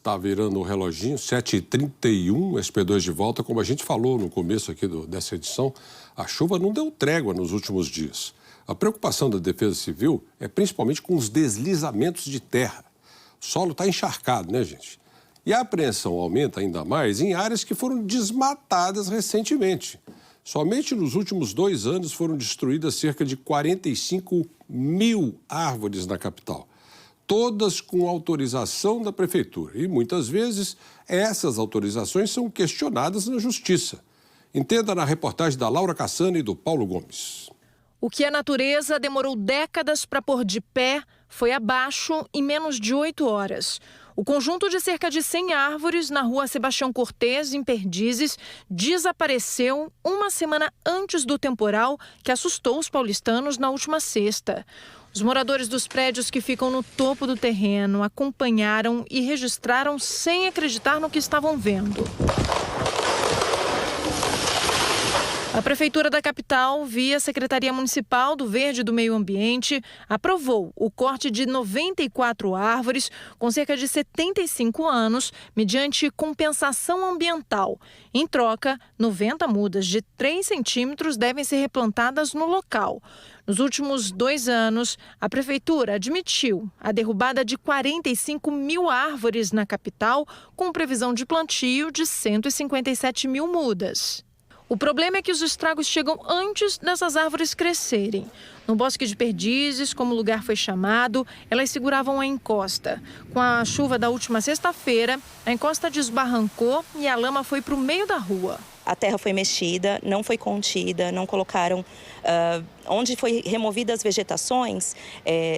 Tá virando o reloginho, 7h31, SP2 de volta. Como a gente falou no começo aqui dessa edição, a chuva não deu trégua nos últimos dias. A preocupação da Defesa Civil é principalmente com os deslizamentos de terra. O solo está encharcado, né, gente? E a apreensão aumenta ainda mais em áreas que foram desmatadas recentemente. Somente nos últimos 2 anos foram destruídas cerca de 45 mil árvores na capital. Todas com autorização da Prefeitura. E, muitas vezes, essas autorizações são questionadas na Justiça. Entenda na reportagem da Laura Cassani e do Paulo Gomes. O que a natureza demorou décadas para pôr de pé foi abaixo em menos de 8 horas. O conjunto de cerca de 100 árvores na rua Sebastião Cortês, em Perdizes, desapareceu uma semana antes do temporal que assustou os paulistanos na última sexta. Os moradores dos prédios que ficam no topo do terreno acompanharam e registraram sem acreditar no que estavam vendo. A Prefeitura da capital, via Secretaria Municipal do Verde e do Meio Ambiente, aprovou o corte de 94 árvores com cerca de 75 anos, mediante compensação ambiental. Em troca, 90 mudas de 3 centímetros devem ser replantadas no local. Nos últimos 2 anos, a Prefeitura admitiu a derrubada de 45 mil árvores na capital, com previsão de plantio de 157 mil mudas. O problema é que os estragos chegam antes dessas árvores crescerem. No Bosque de Perdizes, como o lugar foi chamado, elas seguravam a encosta. Com a chuva da última sexta-feira, a encosta desbarrancou e a lama foi para o meio da rua. A terra foi mexida, não foi contida, não colocaram... onde foi removidas as vegetações,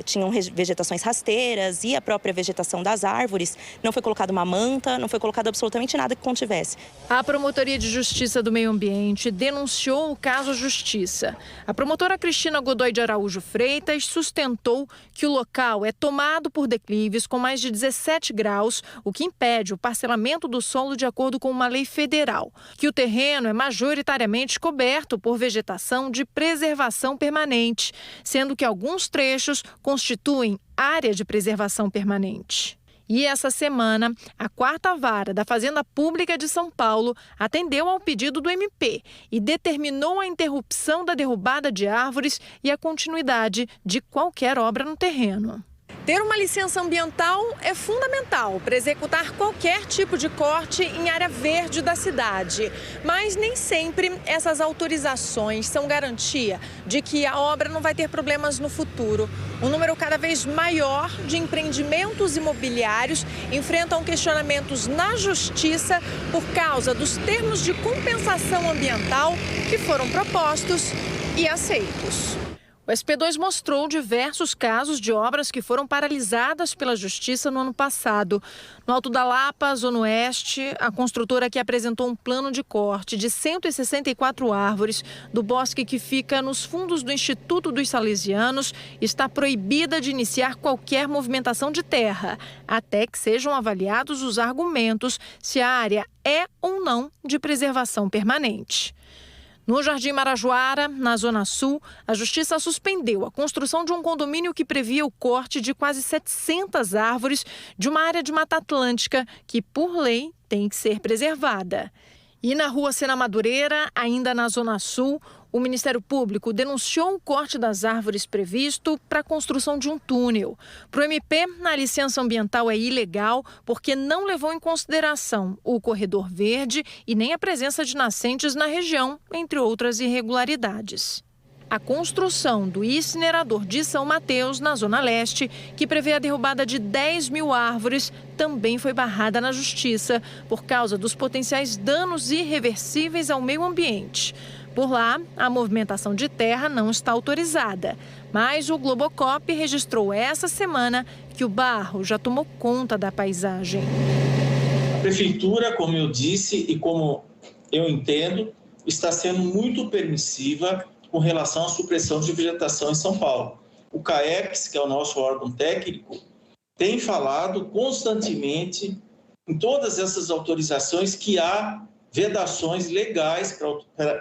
tinham vegetações rasteiras e a própria vegetação das árvores. Não foi colocada uma manta, não foi colocado absolutamente nada que contivesse. A Promotoria de Justiça do Meio Ambiente denunciou o caso à Justiça. A promotora Cristina Godoy de Araújo Freitas sustentou que o local é tomado por declives com mais de 17 graus, o que impede o parcelamento do solo de acordo com uma lei federal. Que o terreno é majoritariamente coberto por vegetação de preservação permanente, sendo que alguns trechos constituem área de preservação permanente. E essa semana, a 4ª Vara da Fazenda Pública de São Paulo atendeu ao pedido do MP e determinou a interrupção da derrubada de árvores e a continuidade de qualquer obra no terreno. Ter uma licença ambiental é fundamental para executar qualquer tipo de corte em área verde da cidade. Mas nem sempre essas autorizações são garantia de que a obra não vai ter problemas no futuro. Um número cada vez maior de empreendimentos imobiliários enfrentam questionamentos na Justiça por causa dos termos de compensação ambiental que foram propostos e aceitos. O SP2 mostrou diversos casos de obras que foram paralisadas pela Justiça no ano passado. No Alto da Lapa, Zona Oeste, a construtora que apresentou um plano de corte de 164 árvores do bosque que fica nos fundos do Instituto dos Salesianos está proibida de iniciar qualquer movimentação de terra, até que sejam avaliados os argumentos se a área é ou não de preservação permanente. No Jardim Marajoara, na Zona Sul, a Justiça suspendeu a construção de um condomínio que previa o corte de quase 700 árvores de uma área de Mata Atlântica que, por lei, tem que ser preservada. E na Rua Sena Madureira, ainda na Zona Sul, o Ministério Público denunciou o corte das árvores previsto para a construção de um túnel. Para o MP, a licença ambiental é ilegal porque não levou em consideração o corredor verde e nem a presença de nascentes na região, entre outras irregularidades. A construção do incinerador de São Mateus, na Zona Leste, que prevê a derrubada de 10 mil árvores, também foi barrada na Justiça por causa dos potenciais danos irreversíveis ao meio ambiente. Por lá, a movimentação de terra não está autorizada, mas o Globocop registrou essa semana que o barro já tomou conta da paisagem. A Prefeitura, como eu disse e como eu entendo, está sendo muito permissiva com relação à supressão de vegetação em São Paulo. O CAEX, que é o nosso órgão técnico, tem falado constantemente em todas essas autorizações que há vedações legais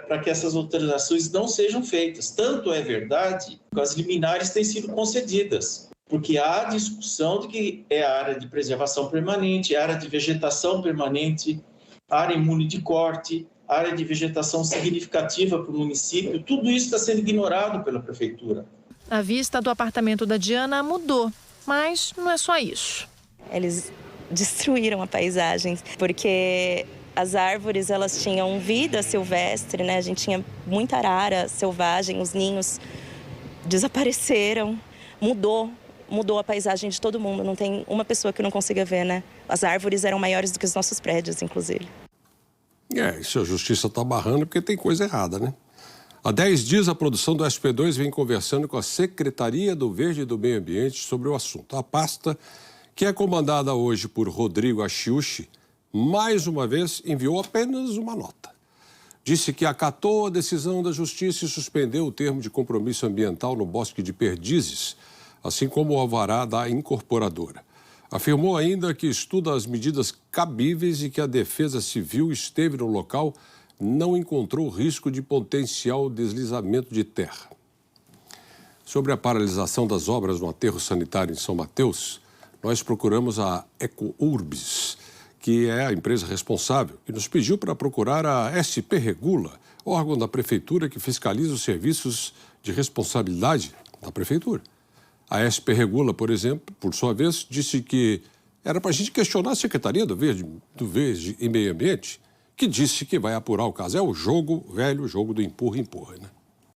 para que essas autorizações não sejam feitas. Tanto é verdade que as liminares têm sido concedidas. porque há discussão de que é a área de preservação permanente, é a área de vegetação permanente, área imune de corte, área de vegetação significativa para o município. Tudo isso está sendo ignorado pela prefeitura. A vista do apartamento da Diana mudou, mas não é só isso. Eles destruíram a paisagem, porque as árvores, elas tinham vida silvestre, né? A gente tinha muita arara selvagem, os ninhos desapareceram, mudou a paisagem de todo mundo. Não tem uma pessoa que não consiga ver, né? As árvores eram maiores do que os nossos prédios, inclusive. Se a justiça está barrando é porque tem coisa errada, né? Há 10 dias, a produção do SP2 vem conversando com a Secretaria do Verde e do Meio Ambiente sobre o assunto. A pasta, que é comandada hoje por Rodrigo Achiuchi, mais uma vez enviou apenas uma nota. Disse que acatou a decisão da Justiça e suspendeu o termo de compromisso ambiental no Bosque de Perdizes, assim como o alvará da incorporadora. Afirmou ainda que estuda as medidas cabíveis e que a Defesa Civil esteve no local, não encontrou risco de potencial deslizamento de terra. Sobre a paralisação das obras no aterro sanitário em São Mateus, nós procuramos a EcoUrbis, que é a empresa responsável, e nos pediu para procurar a SP Regula, órgão da Prefeitura que fiscaliza os serviços de responsabilidade da Prefeitura. A SP Regula, por exemplo, por sua vez, disse que era para a gente questionar a Secretaria do Verde e Meio Ambiente, que disse que vai apurar o caso. É o velho jogo do empurra-empurra, né?